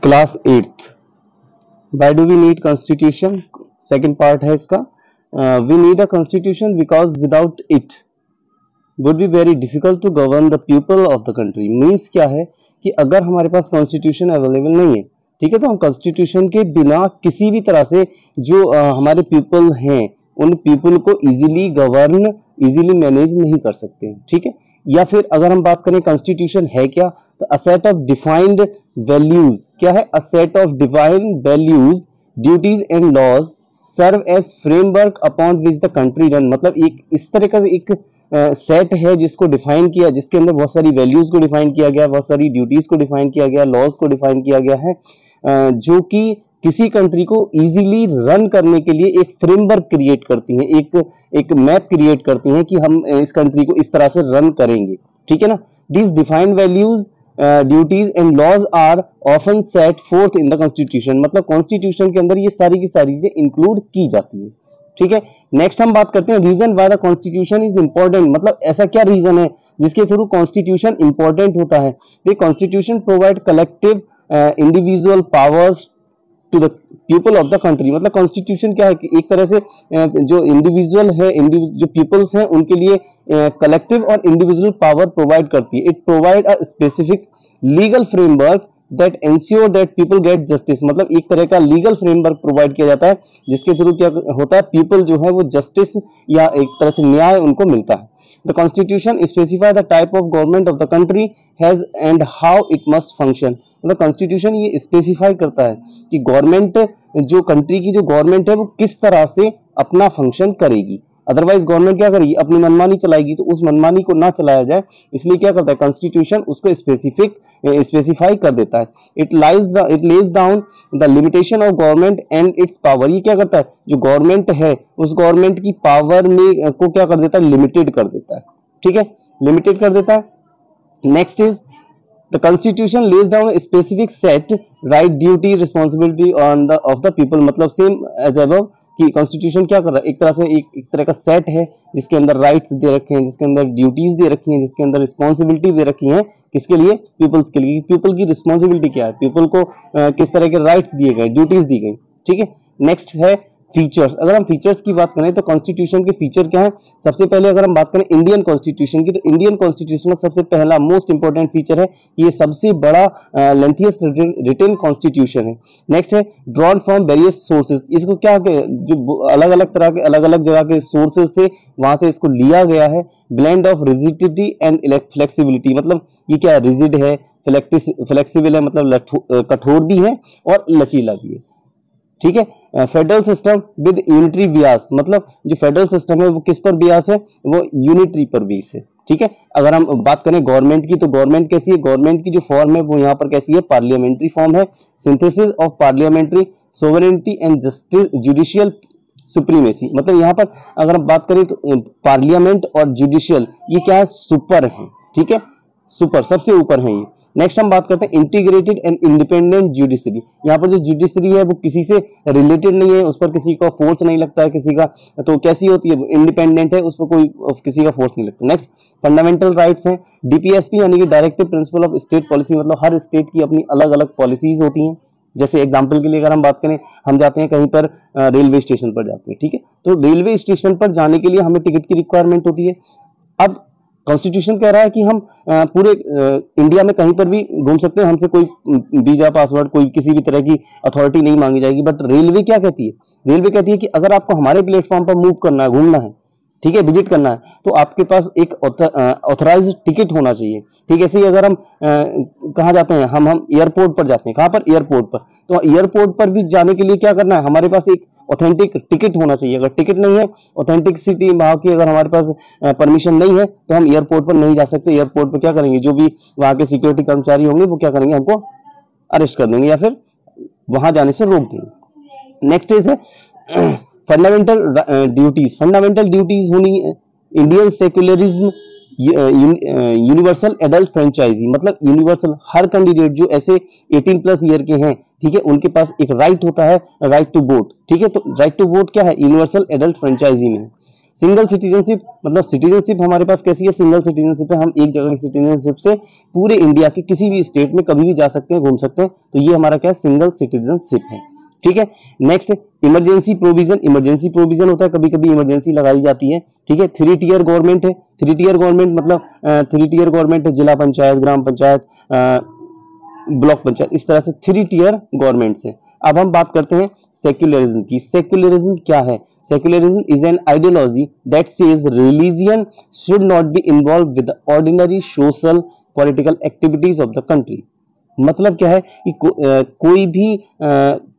Class 8th why do we need constitution, second part है इसका। We need a constitution because without it would be very difficult to govern the people of the country. Means क्या है कि अगर हमारे पास constitution available नहीं है, ठीक है, तो हम कॉन्स्टिट्यूशन के बिना किसी भी तरह से जो हमारे पीपल हैं उन पीपल को इजीली गवर्न, इजीली मैनेज नहीं कर सकते, ठीक है। या फिर अगर हम बात करें कॉन्स्टिट्यूशन है क्या, तो a set of defined values, क्या है, a set of defined values, duties and laws serve as framework upon which the country run. मतलब एक इस तरह का एक सेट है जिसको डिफाइन किया, जिसके अंदर बहुत सारी वैल्यूज को डिफाइन किया गया, बहुत सारी ड्यूटीज को डिफाइन किया गया, लॉज को डिफाइन किया गया है, जो कि किसी कंट्री को इजीली रन करने के लिए एक फ्रेमवर्क क्रिएट करती हैं, एक मैप क्रिएट करती हैं कि हम इस कंट्री को इस तरह से रन करेंगे, ठीक है ना। These defined values, duties and laws are often set forth in the constitution. मतलब कॉन्स्टिट्यूशन के अंदर ये सारी की सारी चीजें इंक्लूड की जाती है, ठीक है। नेक्स्ट हम बात करते हैं reason why the constitution is important. मतलब ऐसा क्या रीजन है जिसके थ्रू कॉन्स्टिट्यूशन इंपॉर्टेंट होता है। The constitution provide collective individual powers to the people of the country. मतलब कॉन्स्टिट्यूशन क्या है कि एक तरह से जो इंडिविजुअल है, जो पीपल्स हैं उनके लिए कलेक्टिव और इंडिविजुअल पावर प्रोवाइड करती है। It provide a specific legal framework that ensure that people get justice. मतलब एक तरह का लीगल फ्रेमवर्क प्रोवाइड किया जाता है जिसके थ्रू क्या होता है, पीपल जो है वो जस्टिस या एक तरह से न्याय उनको मिलता है। The constitution specify the type of government of the country has and how it must function. मतलब कॉन्स्टिट्यूशन ये स्पेसिफाई करता है कि गवर्नमेंट, जो कंट्री की जो गवर्नमेंट है वो किस तरह से अपना फंक्शन करेगी। अदरवाइज गवर्नमेंट क्या करेगी, अपनी मनमानी चलाएगी, तो उस मनमानी को ना चलाया जाए, इसलिए क्या करता है कॉन्स्टिट्यूशन उसको स्पेसिफाई कर देता है। It lays down the limitation of government and it's power. ये क्या करता है, जो गवर्नमेंट है उस गवर्नमेंट की पावर में को क्या कर देता है, लिमिटेड कर देता है, ठीक है, लिमिटेड कर देता है। Next is the constitution lays down specific set right, duty, responsibility on the of the people. मतलब सेम एज अबव कि कॉन्स्टिट्यूशन क्या कर रहा है, एक तरह से एक तरह का सेट है जिसके अंदर राइट्स दे रखे हैं, जिसके अंदर ड्यूटीज दे रखी हैं, जिसके अंदर रिस्पॉन्सिबिलिटी दे रखी हैं, किसके लिए, पीपल्स के लिए। पीपल की रिस्पॉन्सिबिलिटी क्या है, पीपल को किस तरह के राइट्स दिए गए, ड्यूटीज दी गई, ठीक है। नेक्स्ट है फीचर्स। अगर हम फीचर्स की बात करें तो कॉन्स्टिट्यूशन के फीचर क्या है। सबसे पहले अगर हम बात करें इंडियन कॉन्स्टिट्यूशन की, तो इंडियन कॉन्स्टिट्यूशन का सबसे पहला मोस्ट इंपॉर्टेंट फीचर है, ये सबसे बड़ा लेंथियस्ट रिटन कॉन्स्टिट्यूशन है। नेक्स्ट है ड्रॉन फ्रॉम वेरियस सोर्सेज। इसको क्या, जो अलग अलग तरह के अलग अलग जगह के सोर्सेज थे वहां से इसको लिया गया है। Blend of rigidity and flexibility. मतलब ये क्या, रिजिड है, फ्लेक्सिबल है, मतलब कठोर भी है और लचीला भी है, ठीक है। Federal system with unitary Beas. मतलब जो फेडरल सिस्टम है वो किस पर बियास है, वो यूनिटरी पर बेस है, ठीक है। अगर हम बात करें गवर्नमेंट की, तो गवर्नमेंट कैसी है, गवर्नमेंट की जो फॉर्म है वो यहाँ पर कैसी है, पार्लियामेंट्री फॉर्म है। Synthesis of parliamentary sovereignty and justice judicial supremacy. मतलब यहाँ पर अगर हम बात करें तो पार्लियामेंट और जुडिशियल ये क्या है, सुपर है, ठीक है, सुपर सबसे ऊपर है ये। नेक्स्ट हम बात करते हैं इंटीग्रेटेड एंड इंडिपेंडेंट जुडिशरी। यहाँ पर जो जुडिशरी है वो किसी से रिलेटेड नहीं है, उस पर किसी का फोर्स नहीं लगता है किसी का, तो कैसी होती है, इंडिपेंडेंट है, उस पर कोई किसी का फोर्स नहीं लगता। नेक्स्ट फंडामेंटल राइट्स हैं। डीपीएसपी यानी कि directive principle of state policy. मतलब हर स्टेट की अपनी अलग अलग पॉलिसीज होती हैं। जैसे एग्जाम्पल के लिए अगर हम बात करें, हम जाते हैं कहीं पर रेलवे स्टेशन पर जाते हैं, ठीक है, तो रेलवे स्टेशन पर जाने के लिए हमें टिकट की रिक्वायरमेंट होती है। अब कॉन्स्टिट्यूशन कह रहा है कि हम पूरे इंडिया में कहीं पर भी घूम सकते हैं, हमसे कोई वीजा, पासवर्ड, कोई किसी भी तरह की अथॉरिटी नहीं मांगी जाएगी। बट रेलवे क्या कहती है, रेलवे कहती है कि अगर आपको हमारे प्लेटफॉर्म पर मूव करना है, घूमना है, ठीक है, विजिट करना है, तो आपके पास एक ऑथराइज्ड टिकट होना चाहिए। ठीक है, ऐसे ही अगर हम कहाँ जाते हैं, हम एयरपोर्ट पर जाते हैं, कहाँ पर, एयरपोर्ट पर, तो एयरपोर्ट पर भी जाने के लिए क्या करना है, हमारे पास एक ऑथेंटिक टिकट होना चाहिए। अगर टिकट नहीं है, ऑथेंटिसिटी वहां की अगर हमारे पास परमिशन नहीं है, तो हम एयरपोर्ट पर नहीं जा सकते। एयरपोर्ट पर क्या करेंगे, जो भी वहां के सिक्योरिटी कर्मचारी होंगे वो क्या करेंगे, हमको अरेस्ट कर देंगे या फिर वहां जाने से रोक देंगे। नेक्स्ट इज है फंडामेंटल ड्यूटीज। फंडामेंटल ड्यूटीज होनी Indian secularism universal adult franchise, मतलब यूनिवर्सल, हर कैंडिडेट जो ऐसे 18+ ईयर के हैं, ठीक है, उनके पास एक राइट होता है, राइट टू वोट। ठीक है, तो राइट टू वोट क्या है, यूनिवर्सल एडल्ट फ्रेंचाइजी में। सिंगल सिटीजनशिप मतलब सिटीजनशिप हमारे पास कैसी है, सिंगल सिटीजनशिप है, हम एक जगह की सिटीजनशिप से पूरे इंडिया के किसी भी स्टेट में कभी भी जा सकते हैं, घूम सकते हैं, तो ये हमारा क्या है, सिंगल सिटीजनशिप है। ठीक है, next emergency provision. Emergency provision होता है कभी कभी इमरजेंसी लगाई जाती है। ठीक है, 3 टियर गवर्नमेंट है। 3 टियर गवर्नमेंट मतलब 3 टियर गवर्नमेंट है, जिला पंचायत, ग्राम पंचायत, ब्लॉक पंचायत, इस तरह से 3 टियर गवर्नमेंट है। अब हम बात करते हैं सेक्युलरिज्म की। सेक्युलरिज्म क्या है? Secularism is an ideology that says religion should not be involve with ordinary social political activities of the country. मतलब क्या है कि कोई भी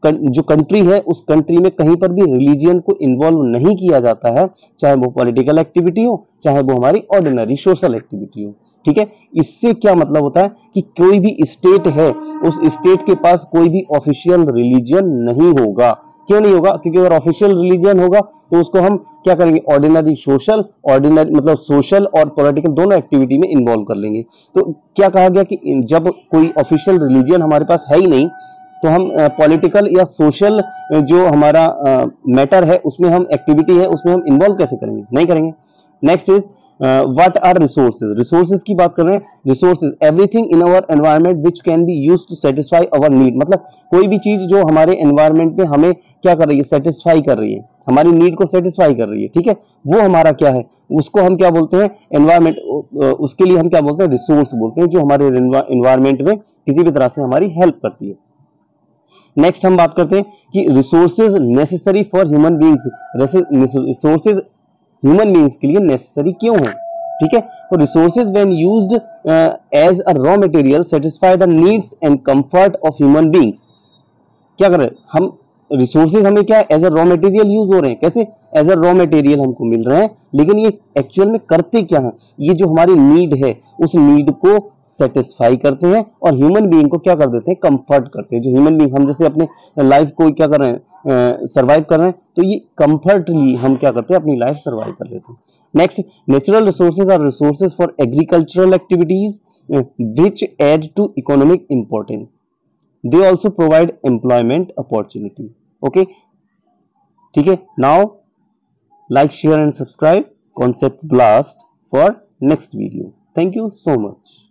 जो कंट्री है उस कंट्री में कहीं पर भी रिलीजियन को इन्वॉल्व नहीं किया जाता है, चाहे वो पॉलिटिकल एक्टिविटी हो, चाहे वो हमारी ऑर्डिनरी सोशल एक्टिविटी हो। ठीक है, इससे क्या मतलब होता है कि कोई भी स्टेट है, उस स्टेट के पास कोई भी ऑफिशियल रिलीजियन नहीं होगा। क्यों नहीं होगा? क्योंकि अगर ऑफिशियल रिलीजियन होगा तो उसको हम क्या करेंगे, ऑर्डिनरी सोशल, ऑर्डिनरी मतलब सोशल और पॉलिटिकल दोनों एक्टिविटी में इन्वॉल्व कर लेंगे। तो क्या कहा गया कि जब कोई ऑफिशियल रिलीजियन हमारे पास है ही नहीं, तो हम पॉलिटिकल या सोशल जो हमारा मैटर है उसमें हम एक्टिविटी है उसमें हम इन्वॉल्व कैसे करेंगे? नहीं करेंगे। Next is what are resources. Resources की बात कर रहे हैं। Resources everything in our environment which can be used to satisfy our need. मतलब कोई भी चीज जो हमारे एनवायरनमेंट में हमें क्या कर रही है, सेटिस्फाई कर रही है, हमारी नीड को सेटिस्फाई कर रही है। ठीक है, वो हमारा क्या है, उसको हम क्या बोलते हैं, एनवायरनमेंट। उसके लिए हम क्या बोलते हैं, रिसोर्स बोलते हैं, जो हमारे एनवायरनमेंट में किसी भी तरह से हमारी हेल्प करती है। नेक्स्ट हम बात करते हैं कि resources necessary for human beings. Resources human beings के लिए नेसेसरी क्यों है? ठीक है, तो resources when used as a raw material satisfy the needs and comfort of human beings. क्या कर रहे हैं हम, रिसोर्सेज हमें क्या as a raw material use हो रहे हैं। कैसे? एज अ रॉ मटेरियल हमको मिल रहे हैं, लेकिन ये एक्चुअल में करते क्या है, ये जो हमारी नीड है उस नीड को सेटिस्फाई करते हैं और ह्यूमन बीइंग को क्या कर देते हैं, कंफर्ट करते हैं। जो ह्यूमन बीइंग हम जैसे अपने लाइफ को क्या कर रहे हैं, सर्वाइव कर रहे हैं, तो ये कंफर्टली हम क्या करते हैं, अपनी लाइफ सर्वाइव कर लेते हैं। Next, natural resources are resources for agricultural activities which add to economic importance. They also provide employment opportunity. Okay, ठीक है। Now like, share and subscribe Concept Blast for next video. Thank you so much.